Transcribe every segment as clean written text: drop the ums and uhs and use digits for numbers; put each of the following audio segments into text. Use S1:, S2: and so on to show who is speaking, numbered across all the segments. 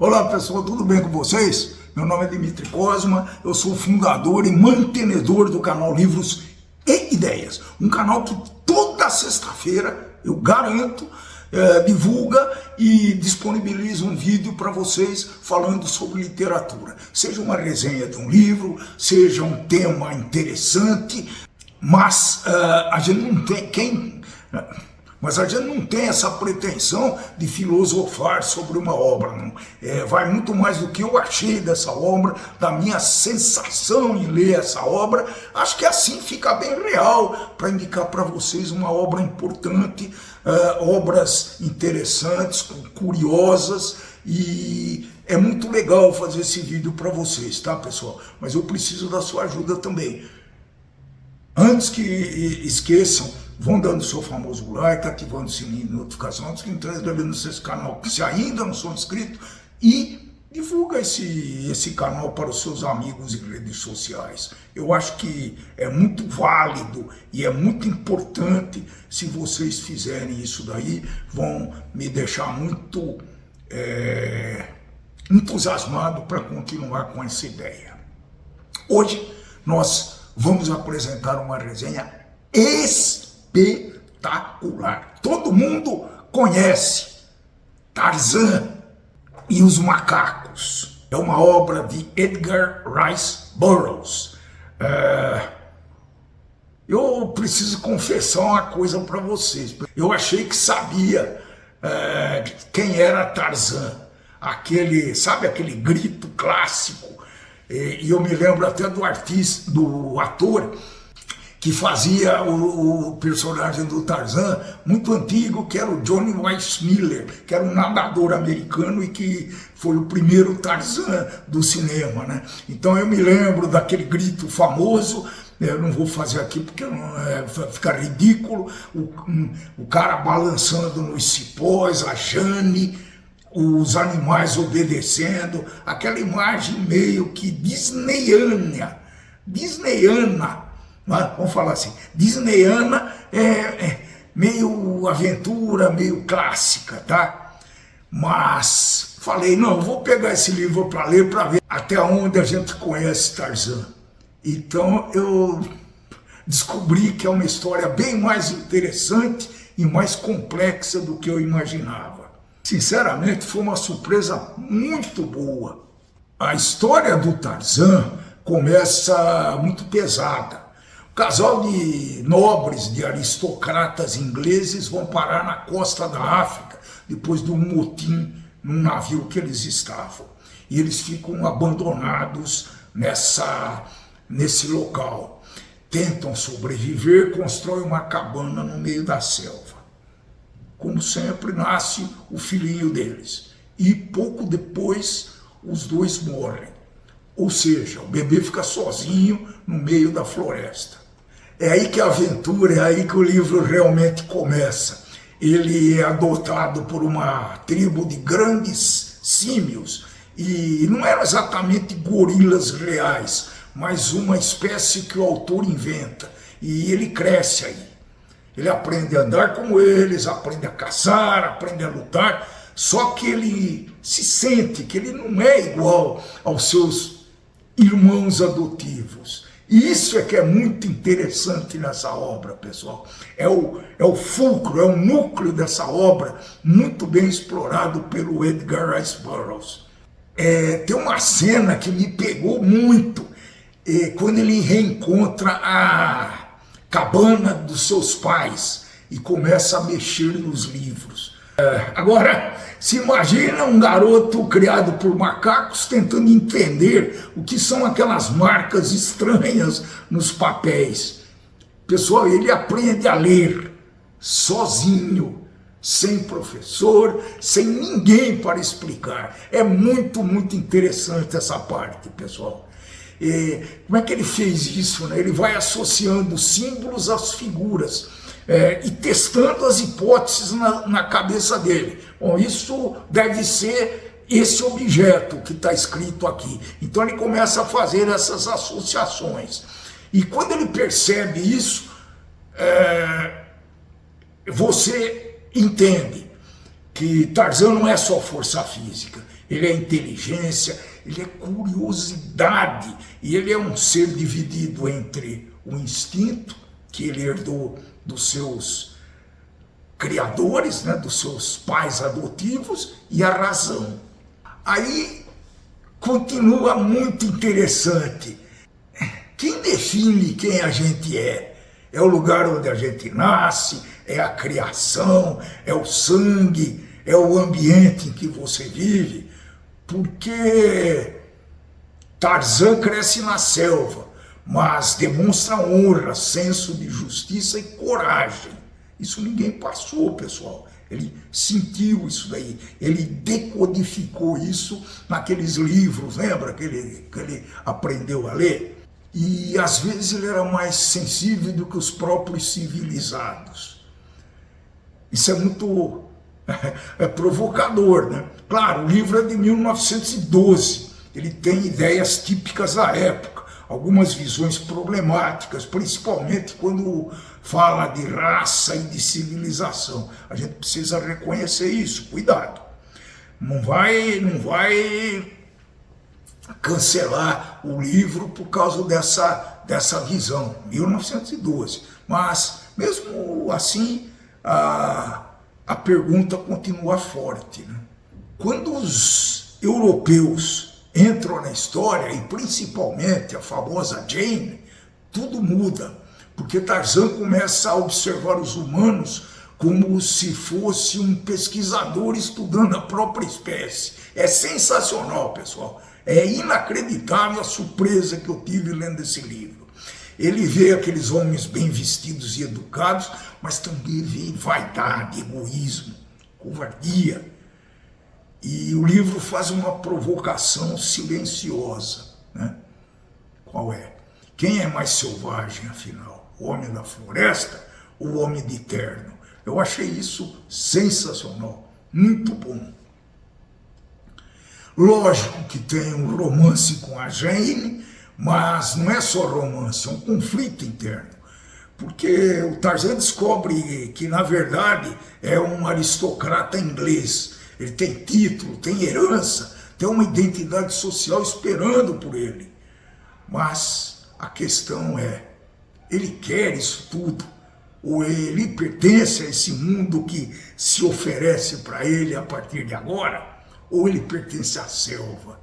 S1: Olá pessoal, tudo bem com vocês? Meu nome é Dimitri Cosma, eu sou fundador e mantenedor do canal Livros e Ideias. Um canal que toda sexta-feira, eu garanto, divulga e disponibiliza um vídeo para vocês falando sobre literatura. Seja uma resenha de um livro, seja um tema interessante, mas a gente não tem essa pretensão de filosofar sobre uma obra, não. Vai muito mais do que eu achei dessa obra, da minha sensação em ler essa obra. Acho que assim fica bem real para indicar para vocês uma obra importante, obras interessantes, curiosas, e é muito legal fazer esse vídeo para vocês, tá pessoal? Mas eu preciso da sua ajuda também. Antes que esqueçam, vão dando seu famoso like, ativando o sininho de notificação, se inscrevendo nesse canal, se ainda não são inscritos, e divulga esse canal para os seus amigos em redes sociais. Eu acho que é muito válido e é muito importante. Se vocês fizerem isso daí, vão me deixar muito entusiasmado para continuar com essa ideia. Hoje nós vamos apresentar uma resenha espetacular. Todo mundo conhece Tarzan e os Macacos. É uma obra de Edgar Rice Burroughs. Eu preciso confessar uma coisa para vocês. Eu achei que sabia quem era Tarzan. Sabe aquele grito clássico? E eu me lembro até do ator que fazia o personagem do Tarzan, muito antigo, que era o Johnny Weissmuller, que era um nadador americano e que foi o primeiro Tarzan do cinema, né? Então eu me lembro daquele grito famoso. Eu não vou fazer aqui porque fica ridículo, o cara balançando nos cipós, a Jane, os animais obedecendo, aquela imagem meio que disneyana, vamos falar assim, disneyana, meio aventura, meio clássica, tá? Mas falei, não, vou pegar esse livro para ler, para ver até onde a gente conhece Tarzan. Então eu descobri que é uma história bem mais interessante e mais complexa do que eu imaginava. Sinceramente, foi uma surpresa muito boa. A história do Tarzan começa muito pesada. O casal de nobres, de aristocratas ingleses vão parar na costa da África depois de um motim num navio que eles estavam. E eles ficam abandonados nesse local. Tentam sobreviver, constroem uma cabana no meio da selva. Como sempre, nasce o filhinho deles. E pouco depois, os dois morrem. Ou seja, o bebê fica sozinho no meio da floresta. É aí que a aventura, é aí que o livro realmente começa. Ele é adotado por uma tribo de grandes símios. E não eram exatamente gorilas reais, mas uma espécie que o autor inventa. E ele cresce aí. Ele aprende a andar como eles, aprende a caçar, aprende a lutar, só que ele se sente que ele não é igual aos seus irmãos adotivos. E isso é que é muito interessante nessa obra, pessoal. É o fulcro, é o núcleo dessa obra, muito bem explorado pelo Edgar Rice Burroughs. Tem uma cena que me pegou muito, quando ele reencontra a cabana dos seus pais e começa a mexer nos livros. Agora, se imagina um garoto criado por macacos tentando entender o que são aquelas marcas estranhas nos papéis. Pessoal, ele aprende a ler sozinho, sem professor, sem ninguém para explicar. É muito, muito interessante essa parte, pessoal. Como é que ele fez isso, né? Ele vai associando símbolos às figuras e testando as hipóteses na cabeça dele. Bom, isso deve ser esse objeto que está escrito aqui. Então ele começa a fazer essas associações. E quando ele percebe isso, você entende que Tarzan não é só força física, ele é inteligência, ele é curiosidade, e ele é um ser dividido entre o instinto, que ele herdou dos seus criadores, né, dos seus pais adotivos, e a razão. Aí continua muito interessante. Quem define quem a gente é? É o lugar onde a gente nasce, é a criação, é o sangue, é o ambiente em que você vive. Porque Tarzan cresce na selva, mas demonstra honra, senso de justiça e coragem. Isso ninguém passou, pessoal. Ele sentiu isso daí, ele decodificou isso naqueles livros, lembra que ele aprendeu a ler? E às vezes ele era mais sensível do que os próprios civilizados. Isso é muito provocador, né? Claro, o livro é de 1912, ele tem ideias típicas da época, algumas visões problemáticas, principalmente quando fala de raça e de civilização. A gente precisa reconhecer isso, cuidado. Não vai cancelar o livro por causa dessa visão, 1912. Mas, mesmo assim, a pergunta continua forte, né? Quando os europeus entram na história, e principalmente a famosa Jane, tudo muda, porque Tarzan começa a observar os humanos como se fosse um pesquisador estudando a própria espécie. É sensacional, pessoal. É inacreditável a surpresa que eu tive lendo esse livro. Ele vê aqueles homens bem vestidos e educados, mas também vê vaidade, egoísmo, covardia. E o livro faz uma provocação silenciosa, né? Qual é? Quem é mais selvagem, afinal? O homem da floresta ou o homem de terno? Eu achei isso sensacional, muito bom. Lógico que tem um romance com a Jane, mas não é só romance, é um conflito interno. Porque o Tarzan descobre que, na verdade, é um aristocrata inglês. Ele tem título, tem herança, tem uma identidade social esperando por ele. Mas a questão é, ele quer isso tudo? Ou ele pertence a esse mundo que se oferece para ele a partir de agora? Ou ele pertence à selva?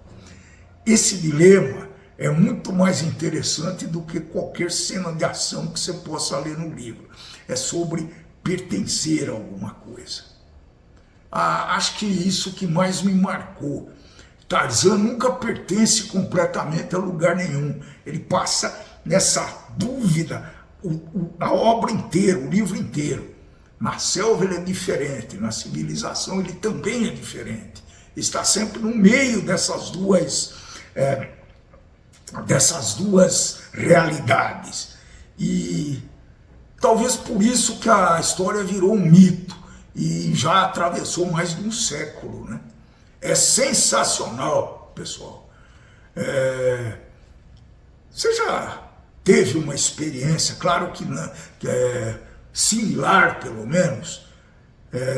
S1: Esse dilema é muito mais interessante do que qualquer cena de ação que você possa ler no livro. É sobre pertencer a alguma coisa. Acho que isso que mais me marcou. Tarzan nunca pertence completamente a lugar nenhum. Ele passa nessa dúvida a obra inteira, o livro inteiro. Na selva ele é diferente, na civilização ele também é diferente. Está sempre no meio dessas duas realidades. E talvez por isso que a história virou um mito e já atravessou mais de um século, né? É sensacional, pessoal. Você já teve uma experiência, claro que similar, pelo menos,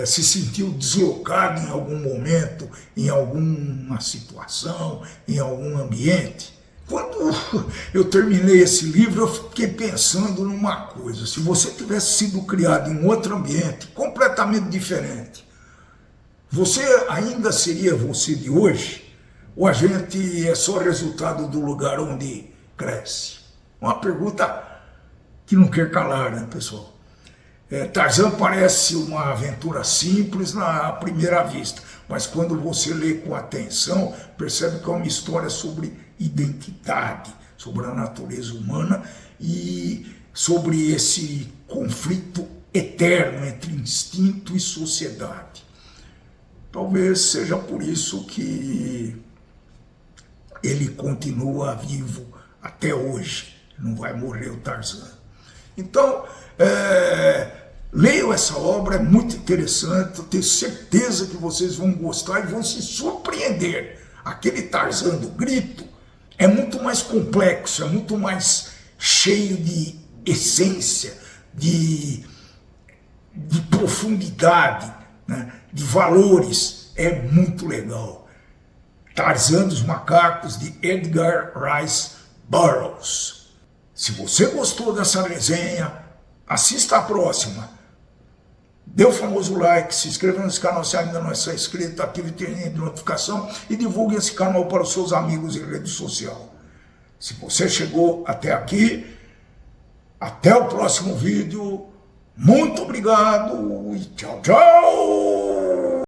S1: se sentiu deslocado em algum momento, em alguma situação, em algum ambiente? Quando eu terminei esse livro, eu fiquei pensando numa coisa. Se você tivesse sido criado em outro ambiente, completamente diferente, você ainda seria você de hoje? Ou a gente é só resultado do lugar onde cresce? Uma pergunta que não quer calar, né, pessoal? Tarzan parece uma aventura simples na primeira vista, mas quando você lê com atenção, percebe que é uma história sobre identidade, sobre a natureza humana e sobre esse conflito eterno entre instinto e sociedade. Talvez seja por isso que ele continua vivo até hoje, não vai morrer o Tarzan. Então, leiam essa obra, é muito interessante, eu tenho certeza que vocês vão gostar e vão se surpreender. Aquele Tarzan do grito é muito mais complexo, é muito mais cheio de essência, de profundidade, né, de valores. É muito legal. Tarzan dos Macacos, de Edgar Rice Burroughs. Se você gostou dessa resenha, assista a próxima. Dê o famoso like, se inscreva nesse canal se ainda não é inscrito, ative o sininho de notificação e divulgue esse canal para os seus amigos em rede social. Se você chegou até aqui, até o próximo vídeo. Muito obrigado e tchau, tchau!